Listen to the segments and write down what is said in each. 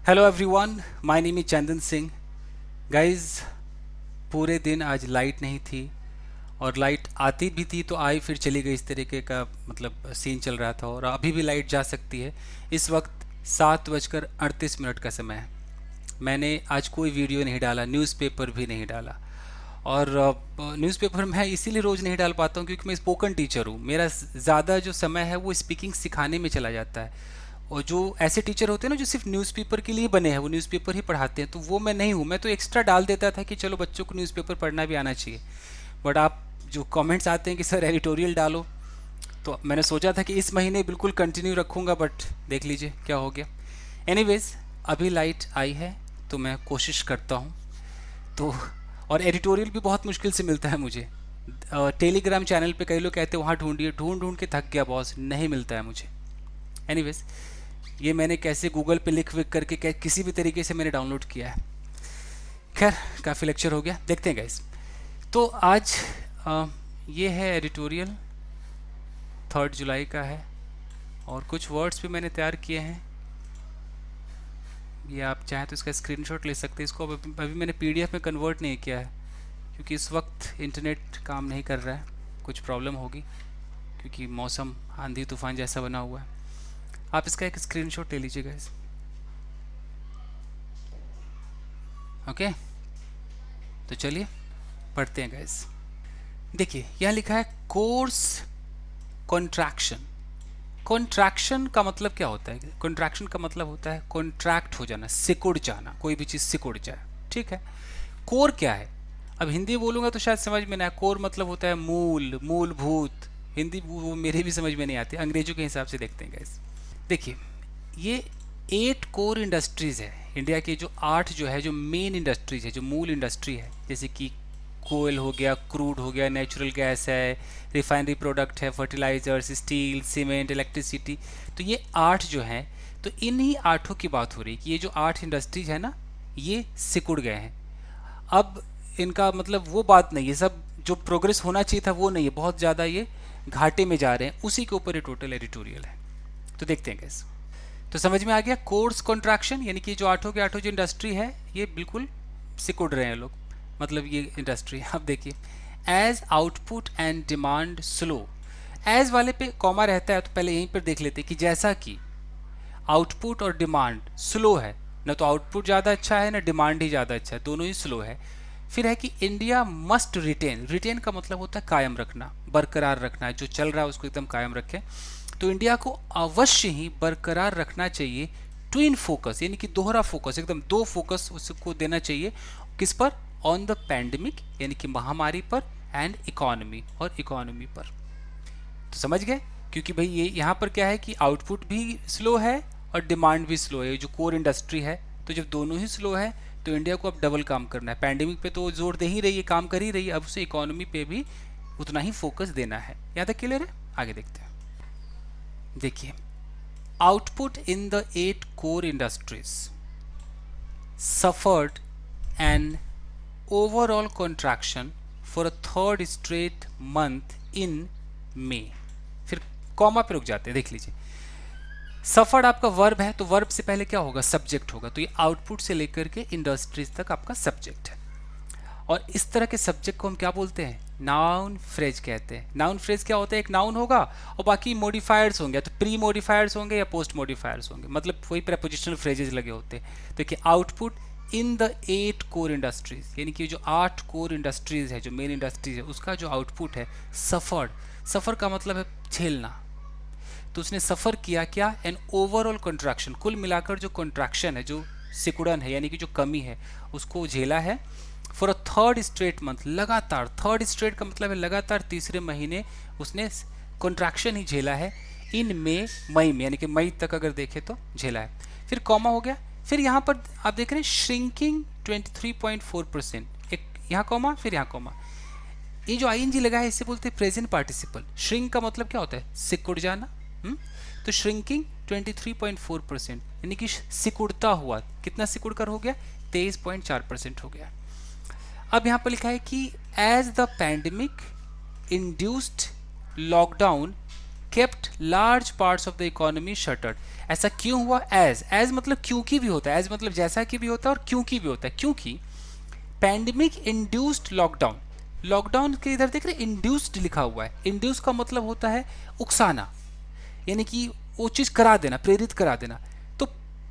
Hello everyone, my name is Chandan Singh. Guys, पूरे दिन आज लाइट नहीं थी और लाइट आती भी थी तो आई फिर चली गई, इस तरीके का मतलब सीन चल रहा था। और अभी भी लाइट जा सकती है। इस वक्त 7:38 का समय है। मैंने आज कोई वीडियो नहीं डाला, न्यूज़पेपर भी नहीं डाला। और न्यूज़पेपर मैं इसीलिए रोज़ नहीं डाल पाता हूँ क्योंकि मैं स्पोकन टीचर हूँ। मेरा ज़्यादा जो समय है वो स्पीकिंग सिखाने में चला जाता है। और जो ऐसे टीचर होते हैं ना जो सिर्फ न्यूज़पेपर के लिए बने हैं, वो न्यूज़पेपर ही पढ़ाते हैं, तो वो मैं नहीं हूँ। मैं तो एक्स्ट्रा डाल देता था कि चलो बच्चों को न्यूज़पेपर पढ़ना भी आना चाहिए। बट आप जो कमेंट्स आते हैं कि सर एडिटोरियल डालो, तो मैंने सोचा था कि इस महीने बिल्कुल कंटिन्यू रखूँगा, बट देख लीजिए क्या हो गया। एनीवेज, अभी लाइट आई है तो मैं कोशिश करता हूँ। तो और एडिटोरियल भी बहुत मुश्किल से मिलता है मुझे। टेलीग्राम चैनल पे कई लोग कहते हैं वहाँ ढूंढिए, ढूंढ ढूंढ के थक गया बॉस, नहीं मिलता है मुझे। एनीवेज, ये मैंने कैसे गूगल पे लिख विक करके किसी भी तरीके से मैंने डाउनलोड किया है। खैर, काफ़ी लेक्चर हो गया, देखते हैं गाइस। तो आज अ, ये है एडिटोरियल, 3 जुलाई का है। और कुछ वर्ड्स भी मैंने तैयार किए हैं। ये आप चाहें तो इसका स्क्रीनशॉट ले सकते हैं। इसको अभी मैंने पीडीएफ में कन्वर्ट नहीं किया है क्योंकि इस वक्त इंटरनेट काम नहीं कर रहा है, कुछ प्रॉब्लम होगी क्योंकि मौसम आंधी तूफान जैसा बना हुआ है। आप इसका एक स्क्रीनशॉट ले लीजिएगा इस। ओके, तो चलिए पढ़ते हैं गाइस। देखिए यहाँ लिखा है कोर्स कॉन्ट्रैक्शन। कॉन्ट्रैक्शन का मतलब क्या होता है? कॉन्ट्रैक्शन का मतलब होता है कॉन्ट्रैक्ट हो जाना, सिकुड़ जाना, कोई भी चीज़ सिकुड़ जाए। ठीक है। कोर क्या है? अब हिंदी बोलूँगा तो शायद समझ में ना आए। कोर मतलब होता है मूल, मूलभूत। हिंदी वो मेरे भी समझ में नहीं आती, अंग्रेजों के हिसाब से देखते हैं गाइस। देखिए, ये 8 कोर इंडस्ट्रीज़ है इंडिया की। जो 8 जो है, जो मेन इंडस्ट्रीज है, जो मूल इंडस्ट्री है, जैसे कि कोयल हो गया, क्रूड हो गया, नेचुरल गैस है, रिफाइनरी प्रोडक्ट है, फर्टिलाइजर्स, स्टील, सीमेंट, इलेक्ट्रिसिटी। तो ये 8 जो हैं, तो इन्हीं 8 की बात हो रही है कि ये जो 8 इंडस्ट्रीज है ना, ये सिकुड़ गए हैं। अब इनका मतलब वो बात नहीं है, सब जो प्रोग्रेस होना चाहिए था वो नहीं है, बहुत ज़्यादा ये घाटे में जा रहे हैं। उसी के ऊपर ये टोटल एडिटोरियल है। तो देखते हैं कैसे। तो समझ में आ गया कोर्स कॉन्ट्रैक्शन, यानी कि जो 8 के 8 जो इंडस्ट्री है ये बिल्कुल सिकुड़ रहे हैं लोग, मतलब ये इंडस्ट्री। अब देखिए, as output and demand slow. As वाले पे कॉमा रहता है तो पहले यहीं पर देख लेते हैं कि जैसा कि आउटपुट और डिमांड स्लो है, ना तो आउटपुट ज़्यादा अच्छा है ना डिमांड ही ज़्यादा अच्छा है, दोनों ही स्लो है। फिर है कि इंडिया मस्ट रिटेन। रिटेन का मतलब होता है कायम रखना, बरकरार रखना, जो चल रहा है उसको एकदम कायम रखें। तो इंडिया को अवश्य ही बरकरार रखना चाहिए ट्विन फोकस, यानी कि दोहरा फोकस, एकदम दो फोकस उसको देना चाहिए। किस पर? ऑन द पैंडमिक, यानी कि महामारी पर, एंड इकोनॉमी, और इकोनॉमी पर। तो समझ गए? क्योंकि भाई ये यहाँ पर क्या है कि आउटपुट भी स्लो है और डिमांड भी स्लो है, जो कोर इंडस्ट्री है। तो जब दोनों ही स्लो है तो इंडिया को अब डबल काम करना है। पैंडेमिक पे तो जोर दे ही रही है, काम कर ही रही है, अब उसे इकोनॉमी पे भी उतना ही फोकस देना है। यहाँ तक क्लियर है? आगे देखते हैं। देखिए, output in the 8 core industries suffered an overall contraction for a third straight month in May। फिर कॉमा पे रुक जाते हैं, देख लीजिए। सफर्ड आपका वर्ब है तो वर्ब से पहले क्या होगा? सब्जेक्ट होगा। तो ये आउटपुट से लेकर के इंडस्ट्रीज तक आपका सब्जेक्ट है। और इस तरह के सब्जेक्ट को हम क्या बोलते हैं? नाउन फ्रेज कहते हैं। नाउन फ्रेज क्या होता है? एक नाउन होगा और बाकी मॉडिफायर्स होंगे, तो प्री मॉडिफायर्स होंगे या पोस्ट मॉडिफायर्स होंगे, मतलब वही प्रेपोजिशनल फ्रेजेस लगे होते हैं। देखिए, output in the 8 core industries, यानी कि जो 8 कोर इंडस्ट्रीज है, जो मेन इंडस्ट्रीज है, उसका जो आउटपुट है सफर्ड। सफ़र का मतलब है झेलना। तो उसने सफ़र किया क्या? एन ओवरऑल कंट्रैक्शन, कुल मिलाकर जो कंट्रैक्शन है, जो सिकुड़न है, यानी कि जो कमी है, उसको झेला है। For a third straight month, लगातार। थर्ड स्ट्रेट का मतलब है लगातार तीसरे महीने उसने कंट्रैक्शन ही झेला है। इन मई में, यानी कि मई तक अगर देखें तो झेला है। फिर कॉमा हो गया। फिर यहाँ पर आप देख रहे हैं श्रिंकिंग 23.4%, एक यहाँ कॉमा, फिर यहाँ कॉमा। ये जो आईएनजी लगा है इसे बोलते हैं प्रेजेंट पार्टिसिपल। श्रिंक का मतलब क्या होता है? सिकुड़ जाना। तो श्रिंकिंग 23.4%, यानी कि सिकुड़ता हुआ। कितना सिकुड़ कर हो गया? 23.4% हो गया। अब यहाँ पर लिखा है कि as the pandemic induced lockdown kept large parts of the economy shuttered. ऐसा क्यों हुआ? एज मतलब क्योंकि भी होता है, एज मतलब जैसा कि भी होता है और क्योंकि भी होता है। क्योंकि पैंडेमिक इंड्यूस्ड लॉकडाउन, लॉकडाउन के इधर देख रहे इंड्यूस्ड लिखा हुआ है। इंड्यूस का मतलब होता है उकसाना, यानी कि वो चीज़ करा देना, प्रेरित करा देना। तो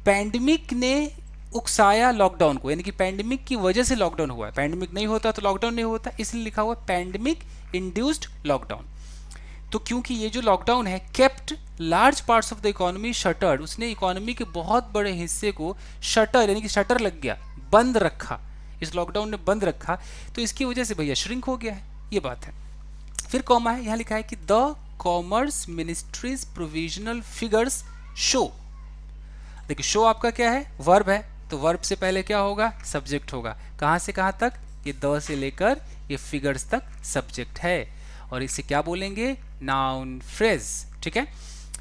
पैंडेमिक ने उकसाया लॉकडाउन को, यानी कि पैंडेमिक की वजह से लॉकडाउन हुआ है। पैंडेमिक नहीं होता तो लॉकडाउन नहीं होता, इसलिए लिखा हुआ पैंडेमिक इंड्यूस्ड लॉकडाउन। तो क्योंकि ये जो लॉकडाउन है kept large parts of the economy shattered, उसने इकोनॉमी के बहुत बड़े हिस्से को शटर यानी कि शटर लग गया, बंद रखा, इस लॉकडाउन ने बंद रखा, तो इसकी वजह से भैया श्रिंक हो गया है, ये बात है। फिर कॉमा है, यहाँ लिखा है कि the commerce ministries provisional figures show. देखिए शो आपका क्या है? वर्ब है, तो वर्ब से पहले क्या होगा? सब्जेक्ट होगा। कहाँ से कहाँ तक? ये द से लेकर ये फिगर्स तक सब्जेक्ट है, और इसे क्या बोलेंगे? Noun phrase. ठीक है,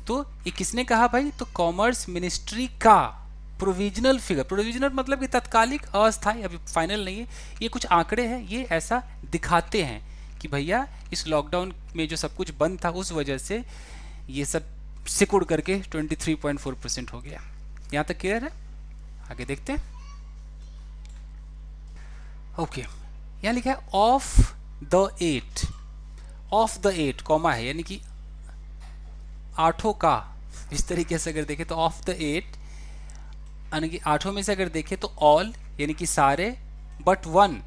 तो ये किसने कहा भाई? तो कॉमर्स मिनिस्ट्री का प्रोविजनल फिगर, प्रोविजनल मतलब कि तत्कालिक, अस्थायी, अभी फाइनल नहीं है, ये कुछ आंकड़े हैं, ये ऐसा दिखाते हैं कि भैया इस लॉकडाउन में जो सब कुछ बंद था उस वजह से ये सब सिकुड़ करके 23.4% हो गया। यहाँ तक क्लियर है? आगे देखते हैं। ओके, यहाँ लिखा है of the 8, of the 8 comma है, यानी कि आठों का, इस तरीके से अगर देखें तो ऑफ द 8 यानी कि आठों में से अगर देखें तो ऑल यानी कि सारे, बट वन।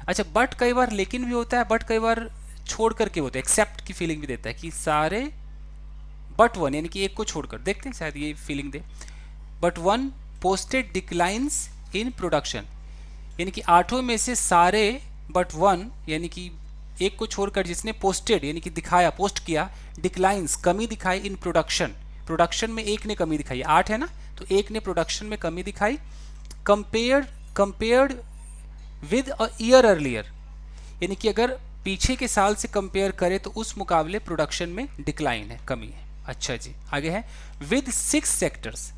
अच्छा, बट कई बार लेकिन भी होता है, बट कई बार छोड़ करके होता है, एक्सेप्ट की फीलिंग भी देता है कि सारे बट वन, यानी कि एक को छोड़कर। देखते हैं शायद ये feeling they. But one posted declines in production, यानी कि आठों में से सारे बट वन यानी कि एक को छोड़कर जिसने पोस्टेड यानी कि दिखाया, पोस्ट किया, डिक्लाइंस कमी दिखाई इन प्रोडक्शन, प्रोडक्शन में एक ने कमी दिखाई, 8 है ना, तो एक ने प्रोडक्शन में कमी दिखाई। Compared with a year earlier, यानी कि अगर पीछे के साल से कंपेयर करें तो उस मुकाबले प्रोडक्शन में डिक्लाइन है, कमी है। अच्छा जी, आगे है विद 6 सेक्टर्स,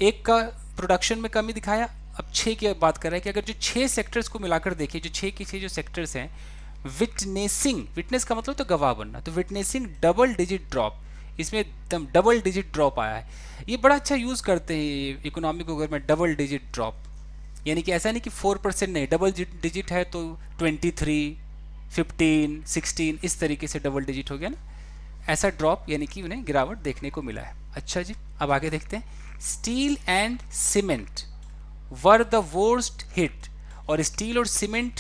एक का प्रोडक्शन में कमी दिखाया। अब 6 की बात कर रहा है कि अगर जो 6 सेक्टर्स को मिलाकर देखें, जो 6 के 6 जो सेक्टर्स हैं, विटनेसिंग, विटनेस का मतलब तो गवाह बनना, तो विटनेसिंग डबल डिजिट ड्रॉप, इसमें एकदम डबल डिजिट ड्रॉप आया है। ये बड़ा अच्छा यूज़ करते हैं इकोनॉमिक अगर में, डबल डिजिट ड्रॉप, यानी कि ऐसा नहीं कि 4% नहीं, डबल डिजिट है तो 23, 15, 16 इस तरीके से डबल डिजिट हो गया ना, ऐसा ड्रॉप यानी कि उन्हें गिरावट देखने को मिला है। अच्छा जी, अब आगे देखते हैं। Steel and cement were the worst hit, और स्टील और सीमेंट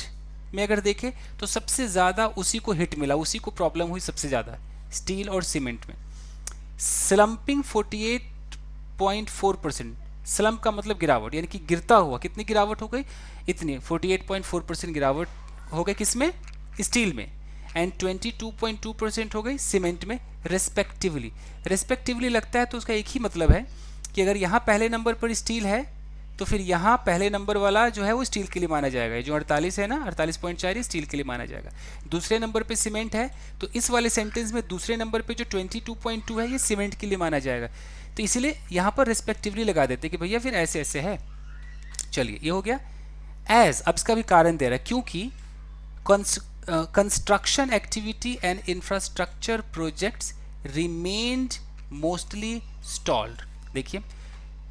में अगर देखें तो सबसे ज़्यादा उसी को हिट मिला, उसी को प्रॉब्लम हुई सबसे ज़्यादा, स्टील और सीमेंट में। स्लम्पिंग 48.4%, स्लम्प का मतलब गिरावट, यानी कि गिरता हुआ, कितनी गिरावट हो गई? इतनी 48.4% गिरावट हो गई, किसमें? स्टील में, एंड 22.2% हो गई सीमेंट में, रेस्पेक्टिवली। रेस्पेक्टिवली लगता है तो उसका एक ही मतलब है कि अगर यहाँ पहले नंबर पर स्टील है तो फिर यहाँ पहले नंबर वाला जो है वो स्टील के लिए माना जाएगा, जो 48 है ना, 48.4 स्टील के लिए माना जाएगा। दूसरे नंबर पे सीमेंट है तो इस वाले सेंटेंस में दूसरे नंबर पे जो 22.2 है ये सीमेंट के लिए माना जाएगा, तो इसीलिए यहाँ पर रिस्पेक्टिवली लगा देते कि भैया फिर ऐसे ऐसे है। चलिए, ये हो गया। एज, अब इसका भी कारण दे रहा है, क्योंकि construction activity and infrastructure projects remained mostly stalled. देखिए,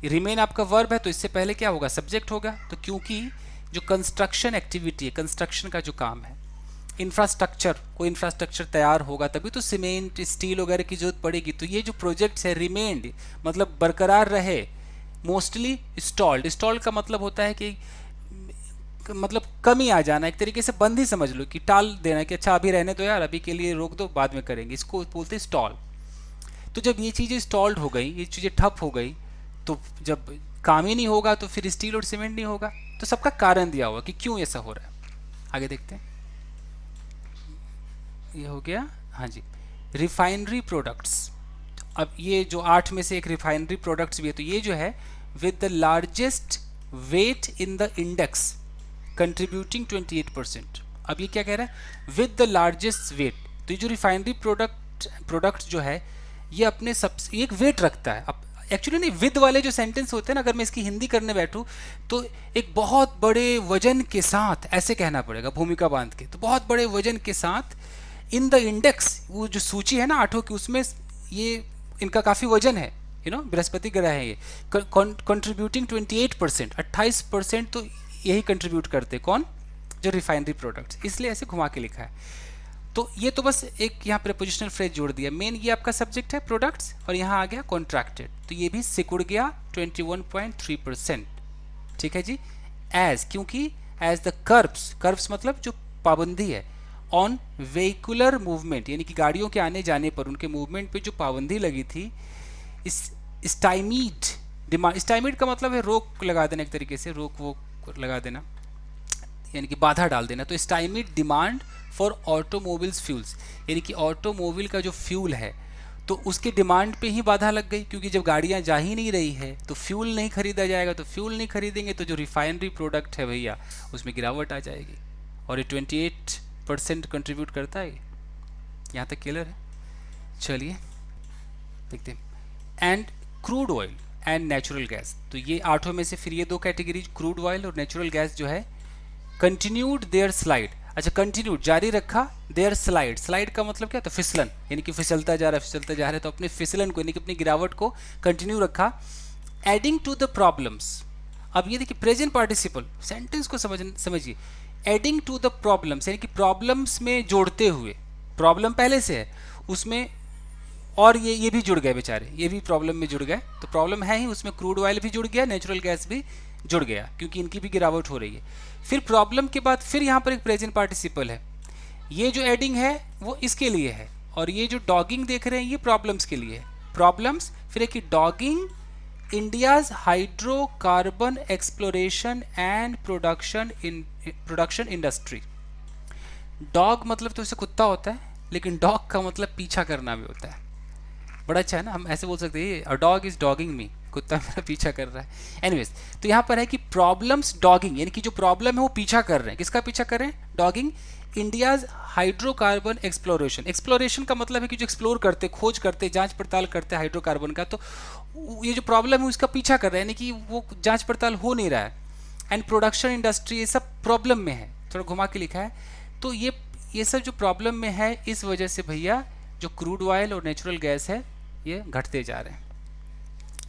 रिमेन आपका वर्ब है तो इससे पहले क्या होगा? सब्जेक्ट होगा, तो क्योंकि जो कंस्ट्रक्शन एक्टिविटी है, कंस्ट्रक्शन का जो काम है, इंफ्रास्ट्रक्चर, कोई इंफ्रास्ट्रक्चर तैयार होगा तभी तो सीमेंट, स्टील वगैरह की जरूरत पड़ेगी, तो ये जो प्रोजेक्ट्स है रिमेन्ड मतलब बरकरार रहे, मोस्टली स्टॉल्ड, स्टॉल्ड का मतलब होता है कि मतलब कमी आ जाना, एक तरीके से बंद ही समझ लो कि टाल देना कि अच्छा अभी रहने दो यार, अभी के लिए रोक दो, बाद में करेंगे, इसको बोलते हैं स्टॉल। तो जब ये चीज़ें स्टॉल्ड हो गई, ये चीज़ें ठप हो गई, तो जब काम ही नहीं होगा तो फिर स्टील और सीमेंट नहीं होगा, तो सबका कारण दिया हुआ कि क्यों ऐसा हो रहा है। आगे देखते हैं, ये हो गया। हाँ जी, रिफाइनरी प्रोडक्ट्स, अब ये जो 8 में से एक रिफाइनरी प्रोडक्ट्स भी है, तो ये जो है with the largest weight in the index contributing 28%। अब ये क्या कह रहा है? विद द लार्जेस्ट वेट, तो ये जो रिफाइनरी प्रोडक्ट जो है ये अपने सब एक वेट रखता है। अब एक्चुअली नहीं, विद वाले जो सेंटेंस होते हैं ना, अगर मैं इसकी हिंदी करने बैठूँ तो एक बहुत बड़े वजन के साथ ऐसे कहना पड़ेगा, भूमिका बांध के, तो बहुत बड़े वजन के साथ इन द इंडेक्स, वो जो सूची है ना 8 की, उसमें ये इनका काफ़ी वजन है, बृहस्पति ग्रह है ये, कंट्रीब्यूटिंग 28%, 28% तो यही कंट्रीब्यूट करते, कौन, जो रिफाइनरी प्रोडक्ट्स, इसलिए ऐसे घुमा के लिखा है। तो ये तो बस एक यहाँ प्रीपोजिशनल फ्रेज जोड़ दिया, मेन ये आपका सब्जेक्ट है प्रोडक्ट्स, और यहाँ आ गया कॉन्ट्रैक्टेड, तो ये भी सिकुड़ गया 21.3%, ठीक है जी। एज, क्योंकि एज द कर्व्स मतलब जो पाबंदी है ऑन व्हीकुलर मूवमेंट, यानी कि गाड़ियों के आने जाने पर उनके मूवमेंट पे जो पाबंदी लगी थी, इस स्टाइमीड डिमांड, स्टाइमीड का मतलब है रोक लगा देना, एक तरीके से रोक वो लगा देना, यानी कि बाधा डाल देना। तो स्टाइमीड डिमांड फॉर ऑटोमोबाइल्स फ्यूल्स, यानी कि ऑटोमोबाइल का जो फ्यूल है तो उसके डिमांड पे ही बाधा लग गई, क्योंकि जब गाड़ियां जा ही नहीं रही है तो फ्यूल नहीं खरीदा जाएगा, तो फ्यूल नहीं खरीदेंगे तो जो रिफाइनरी प्रोडक्ट है भैया उसमें गिरावट आ जाएगी, और ये 28% कंट्रीब्यूट करता है। यहाँ तक क्लियर है? चलिए देखते हैं। And crude oil and natural gas, तो ये आठों में से फिर ये दो कैटेगरी, क्रूड ऑयल और नेचुरल गैस जो है, कंटिन्यूड देयर स्लाइड, अच्छा कंटिन्यूड जारी रखा, देयर स्लाइड, स्लाइड का मतलब क्या, तो फिसलन, यानी कि फिसलता जा रहा है, तो अपने फिसलन को यानी कि अपनी गिरावट को कंटिन्यू रखा। एडिंग टू द प्रॉब्लम्स, अब ये देखिए प्रेजेंट पार्टिसिपल, सेंटेंस को समझिए, एडिंग टू द प्रॉब्लम्स यानी कि प्रॉब्लम्स में जोड़ते हुए, प्रॉब्लम पहले से है उसमें और ये भी जुड़ गए बेचारे, ये भी प्रॉब्लम में जुड़ गए, तो प्रॉब्लम है ही उसमें, क्रूड ऑयल भी जुड़ गया, नेचुरल गैस भी जुड़ गया, क्योंकि इनकी भी गिरावट हो रही है। फिर प्रॉब्लम के बाद फिर यहाँ पर एक प्रेजेंट पार्टिसिपल है, ये जो एडिंग है वो इसके लिए है, और ये जो डॉगिंग देख रहे हैं ये प्रॉब्लम्स के लिए है, प्रॉब्लम्स। फिर एक dogging India's hydrocarbon exploration and production industry. Dog मतलब तो इसे कुत्ता होता है, लेकिन डॉग का मतलब पीछा करना भी होता है, बड़ा अच्छा है ना, हम ऐसे बोल सकते हैं अ डॉग इज डॉगिंग मी, कुत्ता मेरा पीछा कर रहा है। एनीवेज, तो यहाँ पर है कि प्रॉब्लम्स डॉगिंग, यानी कि जो प्रॉब्लम है वो पीछा कर रहे हैं, किसका पीछा कर रहे हैं, डॉगिंग इंडियाज हाइड्रोकार्बन एक्सप्लोरेशन। एक्सप्लोरेशन का मतलब है कि जो एक्सप्लोर करते, खोज करते, जांच पड़ताल करते हैं हाइड्रोकार्बन का, तो ये जो प्रॉब्लम है उसका पीछा कर रहे हैं, यानी कि वो जांच पड़ताल हो नहीं रहा है। एंड प्रोडक्शन इंडस्ट्री, ये सब प्रॉब्लम में है, थोड़ा घुमा के लिखा है। तो ये सब जो प्रॉब्लम में है, इस वजह से भैया जो क्रूड ऑयल और नेचुरल गैस है ये घटते जा रहे हैं।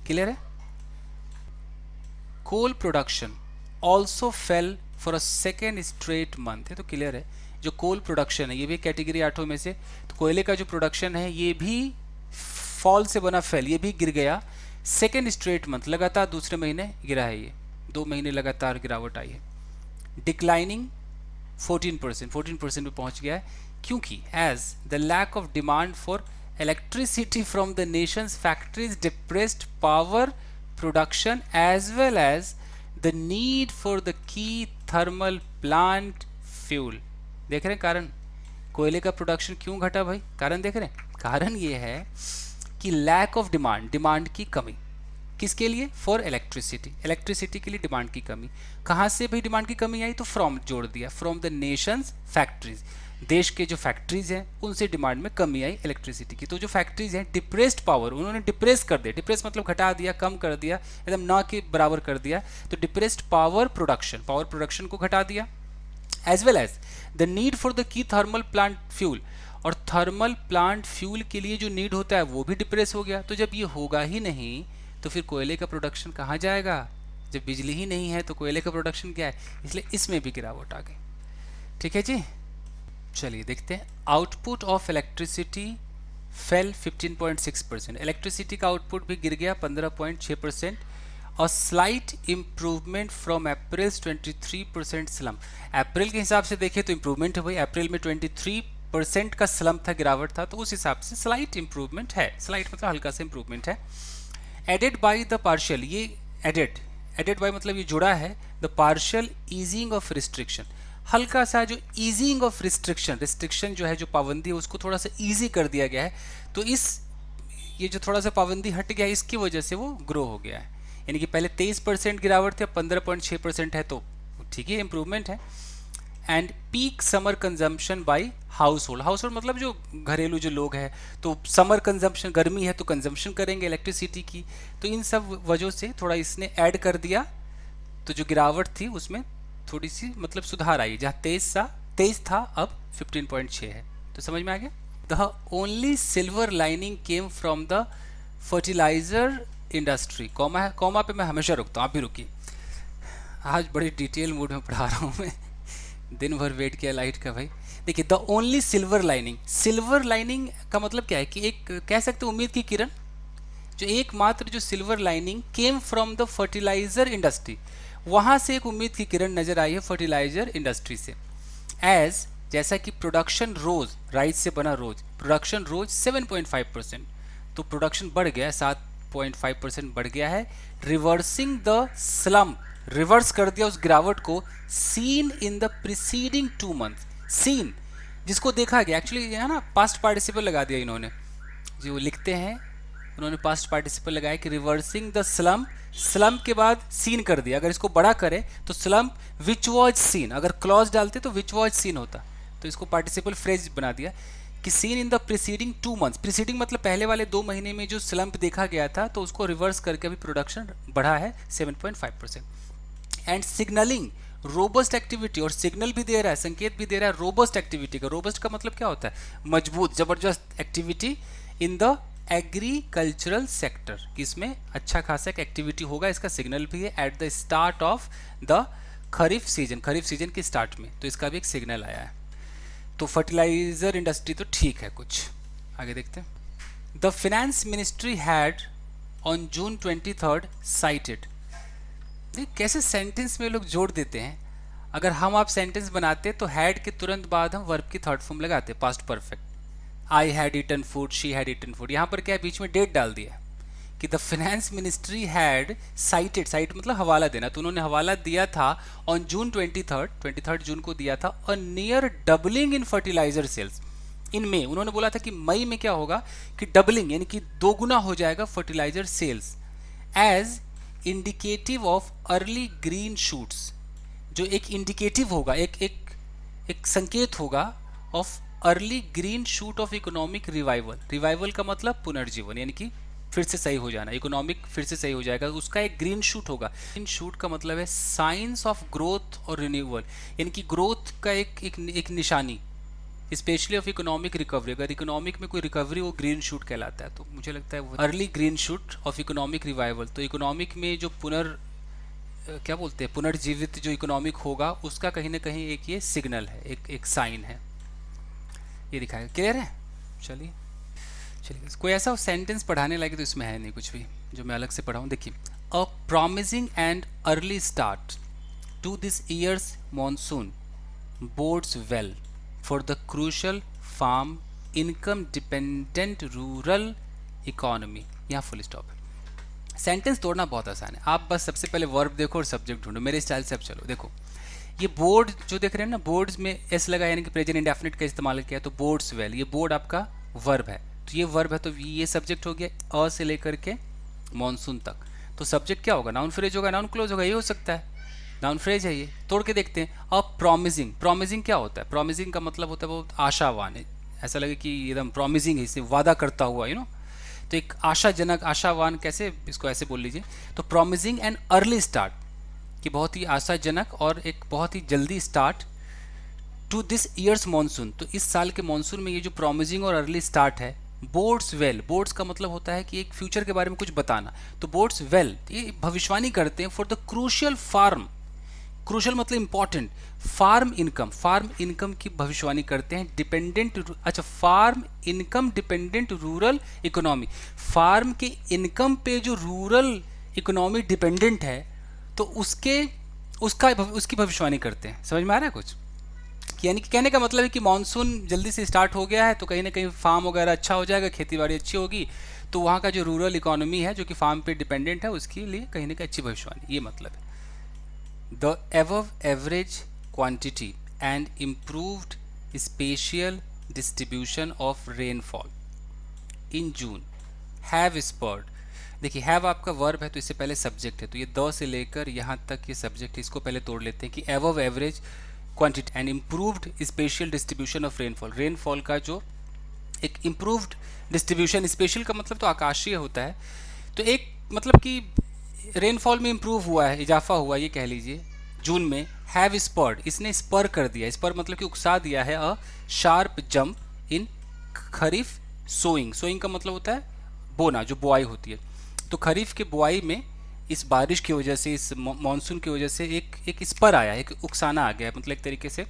क्लियर है? Coal production also fell for a second straight month, है तो क्लियर है। जो कोल प्रोडक्शन है ये भी कैटेगरी आठों में से, तो कोयले का जो प्रोडक्शन है ये भी फॉल से बना फेल, ये भी गिर गया सेकेंड स्ट्रेट मंथ, लगातार दूसरे महीने गिरा है, ये 2 महीने लगातार गिरावट आई है। डिक्लाइनिंग 14% पे पहुंच गया है, क्योंकि as the lack of demand for electricity from the nation's factories depressed power production as well as the need for the key thermal plant fuel। देख रहे हैं कारण, कोयले का प्रोडक्शन क्यों घटा भाई, कारण देख रहे हैं, कारण ये है कि लैक ऑफ डिमांड, डिमांड की कमी, किसके लिए, फॉर इलेक्ट्रिसिटी, इलेक्ट्रिसिटी के लिए डिमांड की कमी। कहाँ से भाई डिमांड की कमी आई, तो फ्रॉम जोड़ दिया, फ्रॉम द नेशंस फैक्ट्रीज, देश के जो फैक्ट्रीज हैं उनसे डिमांड में कमी आई इलेक्ट्रिसिटी की। तो जो फैक्ट्रीज हैं डिप्रेस्ड पावर, उन्होंने डिप्रेस कर दिया, डिप्रेस मतलब घटा दिया, कम कर दिया, एकदम ना के बराबर कर दिया, तो डिप्रेस्ड पावर प्रोडक्शन को घटा दिया। As well as the need for the की थर्मल प्लांट फ्यूल, और थर्मल प्लांट फ्यूल के लिए जो नीड होता है वो भी डिप्रेस हो गया। तो जब ये होगा ही नहीं तो फिर कोयले का प्रोडक्शन कहाँ जाएगा, जब बिजली ही नहीं है तो कोयले का प्रोडक्शन क्या है, इसलिए इसमें भी गिरावट आ गई। ठीक है जी, चलिए देखते हैं। Output of electricity fell 15.6%, electricity का आउटपुट भी गिर गया 15.6%, और slight improvement from April 23% slump. अप्रैल के हिसाब से देखें तो इंप्रूवमेंट है भाई, अप्रैल में 23% का स्लम्प था, गिरावट था, तो उस हिसाब से स्लाइट इंप्रूवमेंट है, स्लाइट मतलब हल्का सा इंप्रूवमेंट है। एडेड बाय द पार्शियल, ये एडेड बाय मतलब ये जुड़ा है, the partial easing of restriction, हल्का सा जो ईजिंग ऑफ रिस्ट्रिक्शन जो है, जो पाबंदी है उसको थोड़ा सा ईजी कर दिया गया है, तो ये जो थोड़ा सा पाबंदी हट गया है इसकी वजह से वो ग्रो हो गया है, यानी कि पहले 23% गिरावट थी, अब 15.6% है, तो ठीक है इंप्रूवमेंट है। And peak summer consumption by household मतलब जो घरेलू जो लोग हैं, तो समर कंजम्पशन, गर्मी है तो कंजम्पशन करेंगे इलेक्ट्रिसिटी की, तो इन सब वजहों से थोड़ा इसने ऐड कर दिया, तो जो गिरावट थी उसमें थोड़ी सी मतलब सुधार आई, जहाँ 23 था अब 15.6 है, तो समझ में आ गया। The only silver lining came from the fertiliser industry, comma है, कॉमा पे मैं हमेशा रुकता हूँ, आप भी रुकिए, आज बड़ी डिटेल मूड में पढ़ा रहा हूँ मैं, दिन भर वेट किया लाइट का भाई। देखिए, the only silver lining, silver lining का मतलब क्या है कि एक कह सकते उम्मीद की किरण, जो एकमात्र जो silver lining came from the fertiliser industry, वहां से एक उम्मीद की किरण नजर आई है फर्टिलाइजर इंडस्ट्री से। एज, जैसा कि प्रोडक्शन रोज, राइस से बना रोज, प्रोडक्शन रोज 7.5%, तो प्रोडक्शन बढ़ गया है, 7.5% बढ़ गया है। रिवर्सिंग द स्लम्प, रिवर्स कर दिया उस गिरावट को, seen in the preceding 2 month, seen जिसको देखा गया, एक्चुअली है ना, पास्ट पार्टिसिपल लगा दिया इन्होंने, जो लिखते हैं उन्होंने पास्ट पार्टिसिपल लगाया कि रिवर्सिंग द स्लम्प, स्लम्प के बाद सीन कर दिया, अगर इसको बड़ा करे तो स्लम्प विच वॉज सीन, अगर क्लॉज डालते तो विच वॉज सीन होता, तो इसको पार्टिसिपल फ्रेज बना दिया कि scene in the preceding 2 months, preceding मतलब पहले वाले 2 महीने में जो स्लम्प देखा गया था, तो उसको रिवर्स करके अभी प्रोडक्शन बढ़ा है 7.5%। एंड सिग्नलिंग रोबस्ट एक्टिविटी, और सिग्नल भी दे रहा है, संकेत भी दे रहा है रोबस्ट एक्टिविटी का। रोबस्ट का मतलब क्या होता है? मजबूत, जबरदस्त activity in the agricultural sector, कि इसमें अच्छा खासा एक्टिविटी होगा, इसका सिग्नल भी है। At the start of the kharif season, kharif season के स्टार्ट में, तो इसका भी एक सिग्नल आया है। तो फर्टिलाइजर इंडस्ट्री तो ठीक है, कुछ आगे देखते हैं। The finance ministry had on June 23 cited, कैसे सेंटेंस में लोग जोड़ देते हैं। अगर हम आप सेंटेंस बनाते तो हैड के तुरंत बाद हम वर्ब की थर्ड फॉर्म लगाते, past perfect, I had eaten food, she had eaten food. यहाँ पर क्या है, बीच में डेट डाल दिया कि the finance ministry had cited, cite मतलब हवाला देना, तो उन्होंने हवाला दिया था ऑन जून 23 जून को दिया था, a near doubling in fertiliser sales in May. उन्होंने बोला था कि मई में क्या होगा कि डबलिंग यानी कि दोगुना हो जाएगा fertiliser sales, as indicative of early green shoots, जो एक इंडिकेटिव होगा, एक संकेत होगा of early green shoot of economic revival. Revival का मतलब पुनर्जीवन, यानी कि फिर से सही हो जाना, इकोनॉमिक फिर से सही हो जाएगा, उसका एक ग्रीन शूट होगा। ग्रीन शूट का मतलब है साइंस ऑफ ग्रोथ और रिन्यूअल, यानी कि ग्रोथ का एक निशानी, स्पेशली ऑफ इकोनॉमिक रिकवरी। अगर इकोनॉमिक में कोई रिकवरी, वो ग्रीन शूट कहलाता है। तो मुझे लगता है early green shoot of economic revival, तो इकोनॉमिक में जो क्या बोलते हैं, पुनर्जीवित जो इकोनॉमिक होगा, उसका कहीं ना कहीं एक ये सिग्नल है, एक साइन है, ये दिखाएगा। क्लियर है? चलिए कोई ऐसा सेंटेंस पढ़ाने लगे तो इसमें है नहीं कुछ भी जो मैं अलग से पढ़ाऊँ। देखिए, a promising and early start to this year's monsoon bodes well for the crucial farm income dependent rural economy. यहाँ फुल स्टॉप है। सेंटेंस तोड़ना बहुत आसान है, आप बस सबसे पहले वर्ब देखो और सब्जेक्ट ढूंढो, मेरे स्टाइल से अब चलो। देखो, ये बोर्ड जो देख रहे हैं ना, बोर्ड्स में एस लगा यानी कि प्रेजेंट इंडेफिनिट का इस्तेमाल किया, तो बोर्ड्स वेल, ये बोर्ड आपका वर्ब है, तो ये वर्ब है, तो ये सब्जेक्ट हो गया, अ से लेकर के मॉनसून तक। तो सब्जेक्ट क्या होगा? नाउन फ्रेज होगा, नाउन क्लोज होगा, ये हो सकता है, नाउन फ्रेज है ये। तोड़ के देखते हैं। अब प्रॉमिसिंग, प्रॉमिसिंग क्या होता है? प्रॉमिसिंग का मतलब होता है बहुत आशावान है, ऐसा लगे कि एकदम प्रॉमिसिंग है, इससे वादा करता हुआ, तो एक आशाजनक, आशावान, कैसे इसको ऐसे बोल लीजिए। तो प्रॉमिसिंग एंड अर्ली स्टार्ट, कि बहुत ही आशाजनक और एक बहुत ही जल्दी start to this year's monsoon, तो इस साल के मॉनसून में ये जो प्रॉमिसिंग और अर्ली स्टार्ट है। बोर्ड्स वेल, बोर्ड्स का मतलब होता है कि एक फ्यूचर के बारे में कुछ बताना, तो बोर्ड्स वेल ये भविष्यवाणी करते हैं for the crucial farm, crucial मतलब इंपॉर्टेंट, फार्म इनकम की भविष्यवाणी करते हैं, डिपेंडेंट, अच्छा, farm income dependent rural economy, farm के इनकम पे जो रूरल इकोनॉमी डिपेंडेंट है, तो उसकी भविष्यवाणी करते हैं। समझ में आ रहा है कुछ? यानी कि कहने का मतलब है कि मानसून जल्दी से स्टार्ट हो गया है, तो कहीं ना कहीं फार्म वगैरह अच्छा हो जाएगा, खेती बाड़ी अच्छी होगी, तो वहाँ का जो रूरल इकोनॉमी है जो कि फार्म पे डिपेंडेंट है, उसके लिए कहीं ना कहीं अच्छी भविष्यवाणी, ये मतलब है। द एवव average quantity and improved spatial distribution of rainfall in June have spurred. देखिए, हैव आपका वर्ब है, तो इससे पहले सब्जेक्ट है, तो ये द से लेकर यहाँ तक ये सब्जेक्ट है, इसको पहले तोड़ लेते हैं कि एवव average quantity and improved special distribution of rainfall, rainfall का जो एक इम्प्रूव्ड डिस्ट्रीब्यूशन, स्पेशल का मतलब तो आकाशीय होता है, तो एक मतलब कि रेनफॉल में इम्प्रूव हुआ है, इजाफा हुआ, ये कह लीजिए जून में। हैव स्पर्ड, इसने स्पर कर दिया, स्पर मतलब कि उकसा दिया है, a sharp jump in kharif sowing, sowing का मतलब होता है बोना, जो बुआई होती है। तो खरीफ की बुआई में इस बारिश की वजह से, इस मानसून की वजह से एक स्पर आया, एक उकसाना आ गया, मतलब एक तरीके से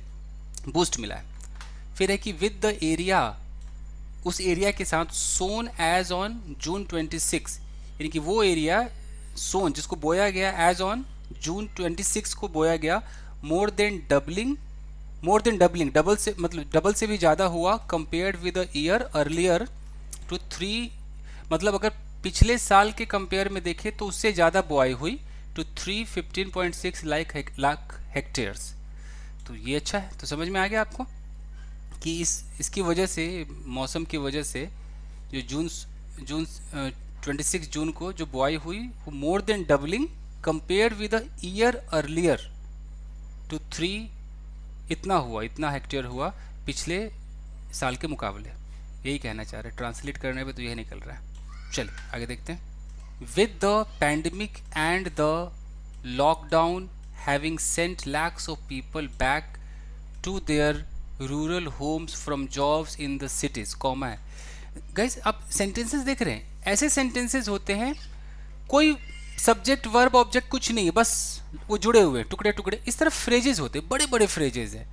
बूस्ट मिला है। फिर है कि विद द एरिया, उस एरिया के साथ सोन एज ऑन जून 26, यानी कि वो एरिया सोन जिसको बोया गया एज ऑन जून 26 को बोया गया, more than doubling, more than doubling, double से मतलब डबल से भी ज़्यादा हुआ compared with the year earlier to 3, मतलब अगर पिछले साल के कंपेयर में देखें तो उससे ज़्यादा बुआई हुई, टू 315.6 लाख हेक्टेयर्स। तो ये अच्छा है। तो समझ में आ गया आपको कि इसकी वजह से, मौसम की वजह से, जो जून जून 26 जून को जो बुआई हुई वो more than doubling compare with the year earlier to 3, इतना हुआ, इतना हेक्टेयर हुआ पिछले साल के मुकाबले। यही कहना चाह रहे हैं, ट्रांसलेट करने पे तो यही निकल रहा है। चलिए आगे देखते हैं। With the pandemic and the lockdown having sent lakhs of people back to their rural homes from jobs in the cities, comma है गाइस। आप सेंटेंसेस देख रहे हैं, ऐसे सेंटेंसेस होते हैं कोई सब्जेक्ट वर्ब ऑब्जेक्ट कुछ नहीं है, बस वो जुड़े हुए टुकड़े टुकड़े, इस तरह फ्रेजेस होते हैं, बड़े बड़े फ्रेजेस है।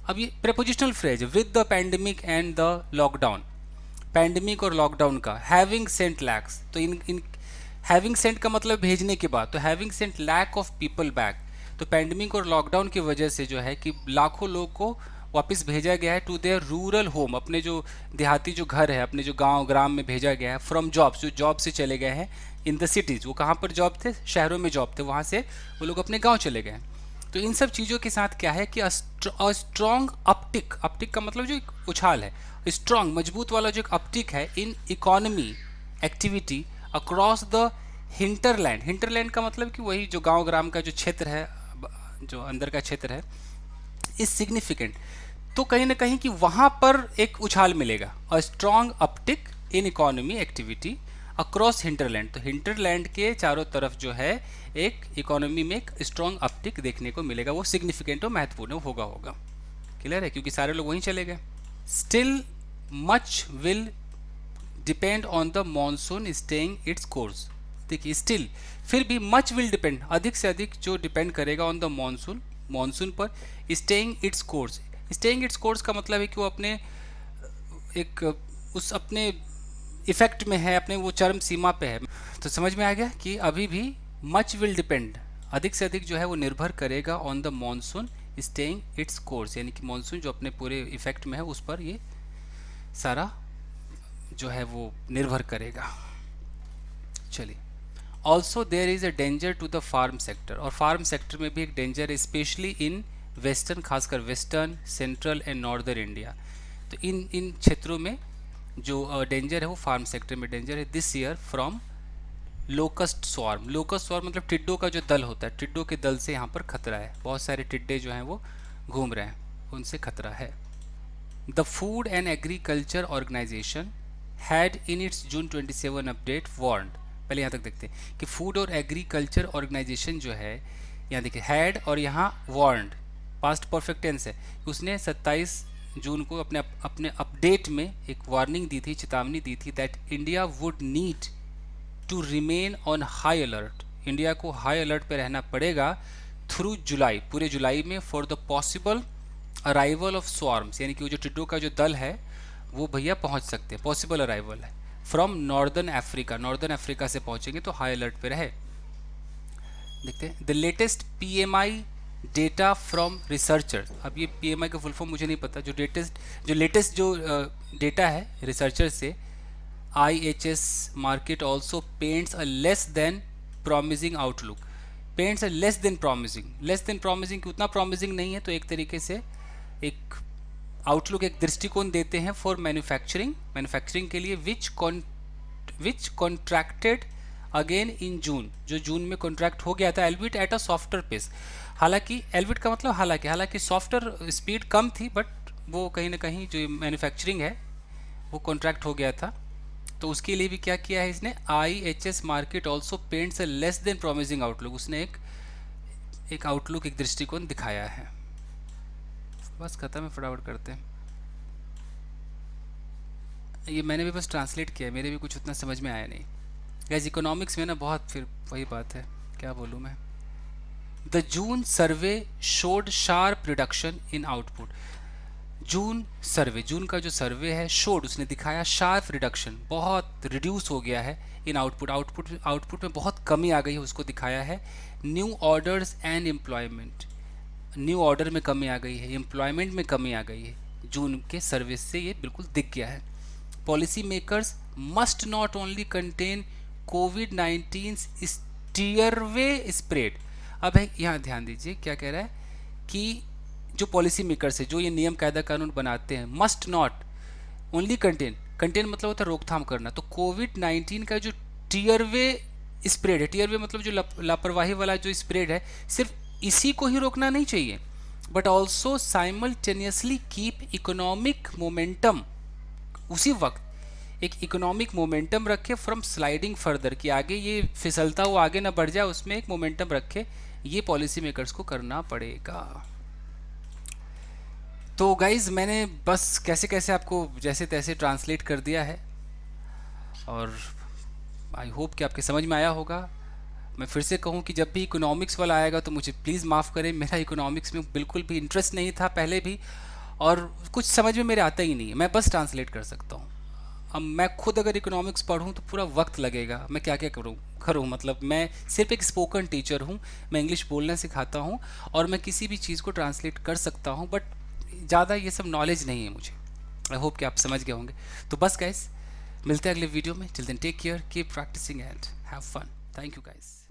अब ये प्रेपोजिशनल फ्रेज है, with the pandemic and the lockdown, pandemic और लॉकडाउन का, हैविंग सेंट लैक्स, तो इन हैविंग सेंट का मतलब भेजने के बाद, तो having sent lakh of people back, तो पैंडमिक और लॉकडाउन की वजह से जो है कि लाखों लोग को वापस भेजा गया है टू देयर रूरल होम, अपने जो देहाती जो घर है, अपने जो गांव ग्राम में भेजा गया है, फ्रॉम जॉब्स, जो जॉब से चले गए हैं, इन द सिटीज़, वो कहाँ पर जॉब थे, शहरों में जॉब थे, वहाँ से वो लोग अपने गांव चले गए। तो इन सब चीज़ों के साथ क्या है कि स्ट्रॉन्ग अपटिक, अपटिक का मतलब जो एक उछाल है, स्ट्रॉन्ग मजबूत वाला जो एक अपटिक है in economy activity across the hinterland, hinterland का मतलब कि वही जो गांव ग्राम का जो क्षेत्र है, जो अंदर का क्षेत्र है, इज सिग्निफिकेंट। तो कहीं ना कहीं कि वहाँ पर एक उछाल मिलेगा, a strong uptick in economy activity across hinterland, तो हिंटरलैंड के चारों तरफ जो है एक इकोनॉमी में एक स्ट्रॉन्ग अपटिक देखने को मिलेगा, वो सिग्निफिकेंट और महत्वपूर्ण होगा। क्लियर है, क्योंकि सारे लोग वहीं चले गए। Still much will depend on the monsoon staying its course, देखिए स्टिल, फिर भी मच विल डिपेंड, अधिक से अधिक जो डिपेंड करेगा ऑन द मॉनसून, मॉनसून पर, staying its course, staying its course का मतलब है कि वो अपने एक उस अपने इफेक्ट में है, अपने वो चरम सीमा पे है। तो समझ में आ गया कि अभी भी मच विल डिपेंड, अधिक से अधिक जो है वो निर्भर करेगा on the monsoon staying its course, यानी कि मॉनसून जो अपने पूरे इफेक्ट में है उस पर ये सारा जो है वो निर्भर करेगा। चलिए, also there is a danger to the farm sector, और फार्म सेक्टर में भी एक डेंजर है, स्पेशली इन वेस्टर्न, खासकर western, central and northern India. तो इन क्षेत्रों में जो डेंजर है वो फार्म सेक्टर में डेंजर है। This year from locust swarm, locust swarm मतलब टिड्डों का जो दल होता है, टिड्डों के दल से यहाँ पर खतरा है, बहुत सारे टिड्डे जो हैं वो घूम रहे हैं, उनसे खतरा है। The food and agriculture organisation had in its June 27 update warned, पहले यहाँ तक देखते हैं कि फूड और एग्रीकल्चर ऑर्गेनाइजेशन जो है, यहाँ देखिए हैड और यहाँ वार्नड, पास्ट परफेक्ट टेंस है, उसने 27 जून को अपने अपडेट में एक वार्निंग दी थी, चेतावनी दी थी, that India would need to remain on high alert, India को हाई अलर्ट पे रहना पड़ेगा थ्रू जुलाई, पूरे जुलाई में, for the possible arrival of swarms, यानी कि वो जो टिड्डों का जो दल है वो भैया पहुंच सकते हैं, पॉसिबल अराइवल है, from northern Africa, northern Africa से पहुंचेंगे तो हाई अलर्ट पे रहे। देखते हैं the latest PMI data from researchers, अब ये पीएमआई का फुल फॉर्म मुझे नहीं पता, जो लेटेस्ट जो डेटा है रिसर्चर से, IHS market also paints a less than promising outlook, paints a less than promising कि उतना प्रॉमिसिंग नहीं है, तो एक तरीके से एक आउटलुक, एक दृष्टिकोण देते हैं फॉर मैन्युफैक्चरिंग के लिए, विच कॉन्ट्रैक्टेड अगेन इन जून, जो जून में कॉन्ट्रैक्ट हो गया था, albeit at a softer pace, हालांकि एल्बिट का मतलब हालांकि सॉफ्टर स्पीड कम थी, बट वो कहीं ना कहीं जो मैन्युफैक्चरिंग है वो कॉन्ट्रैक्ट हो गया था। तो उसके लिए भी क्या किया है इसने, IHS market also paints a less than promising outlook, उसने एक आउटलुक, एक दृष्टिकोण दिखाया है। बस खत्म है, फटाफट करते हैं। ये मैंने भी बस ट्रांसलेट किया है, मेरे भी कुछ उतना समझ में आया नहीं गैस। इकोनॉमिक्स में ना बहुत फिर वही बात है, क्या बोलूँ मैं। The June survey showed sharp reduction in output. June survey, जून का जो सर्वे है, शोड उसने दिखाया, शार्प रिडक्शन बहुत रिड्यूस हो गया है, इन आउटपुट आउटपुट में बहुत कमी आ गई है, उसको दिखाया है। New orders and employment, new order में कमी आ गई है, एम्प्लॉयमेंट में कमी आ गई है, जून के सर्वे से ये बिल्कुल दिख गया है। Policy makers must not only contain कोविड-19 स्टीयरवे स्प्रेड। अब है यहाँ ध्यान दीजिए क्या कह रहा है कि जो पॉलिसी मेकर्स है, जो ये नियम कायदा कानून बनाते हैं, must not only contain, contain मतलब होता है रोकथाम करना, तो कोविड-19 का जो टीयरवे स्प्रेड है, टीयरवे मतलब जो लापरवाही वाला जो स्प्रेड है, सिर्फ इसी को ही रोकना नहीं चाहिए, but also simultaneously keep economic momentum, उसी वक्त एक इकोनॉमिक मोमेंटम रखे फ्रॉम स्लाइडिंग फर्दर, कि आगे ये फिसलता हुआ आगे ना बढ़ जाए, उसमें एक मोमेंटम रखे, ये पॉलिसी मेकर्स को करना पड़ेगा। तो गाइज मैंने बस कैसे कैसे आपको जैसे तैसे ट्रांसलेट कर दिया है, और आई होप कि आपके समझ में आया होगा। मैं फिर से कहूँ कि जब भी इकोनॉमिक्स वाला आएगा तो मुझे प्लीज़ माफ़ करें, मेरा इकोनॉमिक्स में बिल्कुल भी इंटरेस्ट नहीं था पहले भी, और कुछ समझ में मेरे आता ही नहीं है, मैं बस ट्रांसलेट कर सकता हूँ। अब मैं खुद अगर इकोनॉमिक्स पढ़ूँ तो पूरा वक्त लगेगा, मैं क्या क्या करूँ, मतलब मैं सिर्फ एक स्पोकन टीचर हूँ, मैं इंग्लिश बोलना सिखाता हूँ, और मैं किसी भी चीज़ को ट्रांसलेट कर सकता हूँ, बट ज़्यादा ये सब नॉलेज नहीं है मुझे। आई होप कि आप समझ गए होंगे। तो बस गाइस, मिलते हैं अगले वीडियो में। Till then take care, keep practising and have fun. Thank you guys.